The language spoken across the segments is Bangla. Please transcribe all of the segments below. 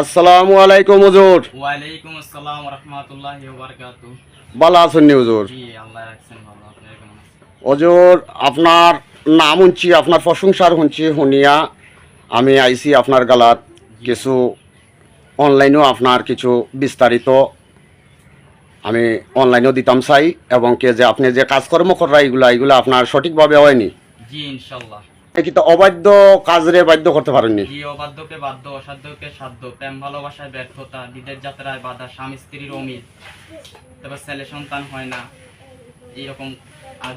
আসসালামু আলাইকুম হুজুর। ওয়ালাইকুম আসসালাম ওয়া রাহমাতুল্লাহি ওয়া বারাকাতুহু। ভালো আছেন নি হুজুর? জি আল্লাহ রাখছেন ভালো। আপনি কেমন আছেন? হুজুর আপনার নাম শুনছি, আপনার প্রশংসার শুনছি, শুনিয়া আমি আইছি আপনার গালাত কিছু অনলাইনেও আপনার কিছু বিস্তারিত আমি অনলাইনেও দিতাম চাই, এবং কে যে আপনি যে কাজকর্ম করা এগুলা আপনার সঠিকভাবে হয়নি, জি ইনশাআল্লাহ। কিন্তু অবাধ্য কাজরে বাধ্য করতে পারেননি। জি অবাধ্যকে বাধ্য, অসাধ্যকে সাধ্য, প্রেম ভালোবাসায় ব্যর্থতা, বিদের যাত্রায় বাধা, স্বামী স্ত্রীর অমিল, তারপর ছেলে সন্তান হয় না, এইরকম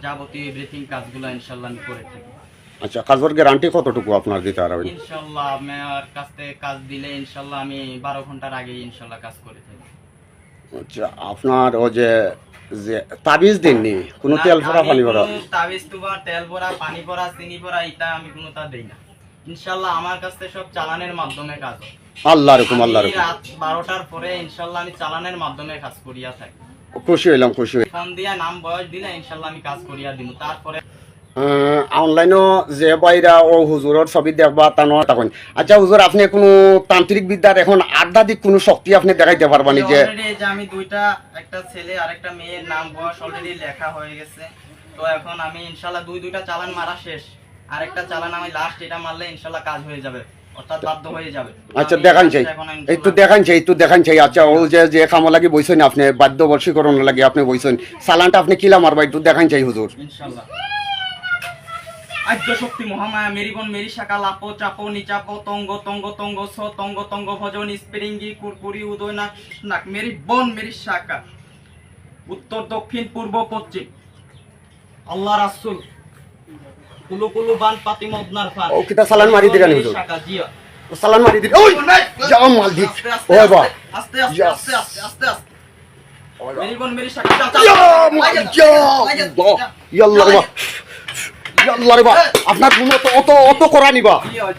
যাবতীয় এভরিথিং কাজগুলো ইনশাআল্লাহ আমি করে থাকি। আচ্ছা, কাজের গ্যারান্টি কতটুকু আপনার দিতে পারবেন? ইনশাআল্লাহ আমার কাছ থেকে কাজ দিলে ইনশাআল্লাহ আমি 12 ঘন্টার আগে ইনশাআল্লাহ কাজ করে থাকি। আচ্ছা, আপনার ও যে যে তাবিজ দিননি কোনো তেল ভরা পানি ভরা? তাবিজ তোমার তেল ভরা, পানি ভরা, চিনি ভরা এটা আমি কোনোটা দেই না। ইনশাআল্লাহ আমার কাছ থেকে সব চালানের মাধ্যমে কাজ হয়। আল্লাহর হুকুম, আল্লাহর হুকুম। রাত 12টার পরে ইনশাআল্লাহ আমি চালানের মাধ্যমে কাজ করিয়া থাকি। খুশি হইলাম, খুশি হই। ফোন দিয়া নাম বয়স দিলে ইনশাআল্লাহ আমি কাজ করিয়া দিব। তারপরে অনলাইনও যে বাইরা ও হুজুরের ছবি দেখবা তা নয় তখন। আচ্ছা হুজুর, আপনি কোনো তান্ত্রিক বিদ্যার এখন আধ্যাত্মিক কোনো শক্তি আপনি দেখাইতে পারবানি? যে অলরেডি যে আমি দুইটা, একটা ছেলে আর একটা মেয়ের নাম বয়স অলরেডি লেখা হয়ে গেছে। তো এখন আমি ইনশাআল্লাহ দুইটা চালান মারা শেষ। আরেকটা চালান আমি লাস্ট এটা মারলে ইনশাআল্লাহ কাজ হয়ে যাবে, অর্থাৎ বাধ্য হয়ে যাবে। আচ্ছা দেখান চাই, একটু দেখান চাই, একটু দেখান চাই। আচ্ছা ও যে কামো লাগি বইছেন আপনি, বাধ্য বর্ষীকরণ লাগে আপনি বইছেন, চালানটা আপনি কিলা মারবা একটু দেখান চাই হুজুর। ইনশাআল্লাহ। আদ্য শক্তি মহামায়া মেরিবন মেরি শাখা লাপো চাপো নিচাপো তঙ্গ তঙ্গ তঙ্গ স তঙ্গ তঙ্গ ভজন স্প্রিঙ্গি কুরকুরি উদয় নাক নাক মেরি বন মেরি শাখা উত্তর দক্ষিণ পূর্ব পশ্চিম আল্লাহ রাসূল কুলু কুলু বান পাতি মদনার ফান। ও কিটা চালান মারি দিলেন হুজুর? শাখা জিয়া চালান মারি দিলেন। ওই যাও মাল দিক। ওই বাহ, আস্তে আস্তে আস্তে আস্তে আস্তে আস্তে মেরিবন মেরি শাখা ইয়া মাল যা বাহ, ইয়াল্লাহ বাহ, ইয়াল্লাহ রে বাহ। আপনার গুণ অত অত করা নিবা?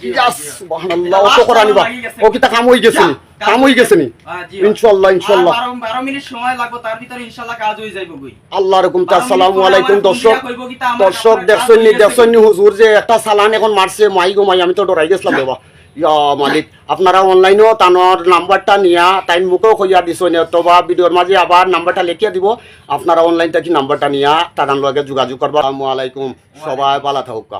ইয়া সুবহানাল্লাহ, অত করা নিবা? ও কিটা কাম হই গেছে নি? কাম হই গেছে নি? ইনশাআল্লাহ, ইনশাআল্লাহ 12 মিনিট সময় লাগবে, তার ভিতরে ইনশাআল্লাহ কাজ হয়ে যাইব কই। আল্লাহর হুকুম। আসসালামু আলাইকুম দর্শক দেখছেন নি হুজুর যে একটা চালান এখন মারছে, মাই গো মাই, আমি তো ডরাই গেছিলাম বাবা। ইয়া মালিক, আপনারা অনলাইনেও তানোর নাম্বারটা নিয়া তাই মুখেও কইয়া দিছেন, অথবা ভিডিওর মাঝে আবার নাম্বারটা লিখিয়ে দিব। আপনারা অনলাইন থেকে নাম্বারটা নিয়া তার লগে যোগাযোগ করবা। আসসালামু আলাইকুম, সবাই ভালো থাকুক।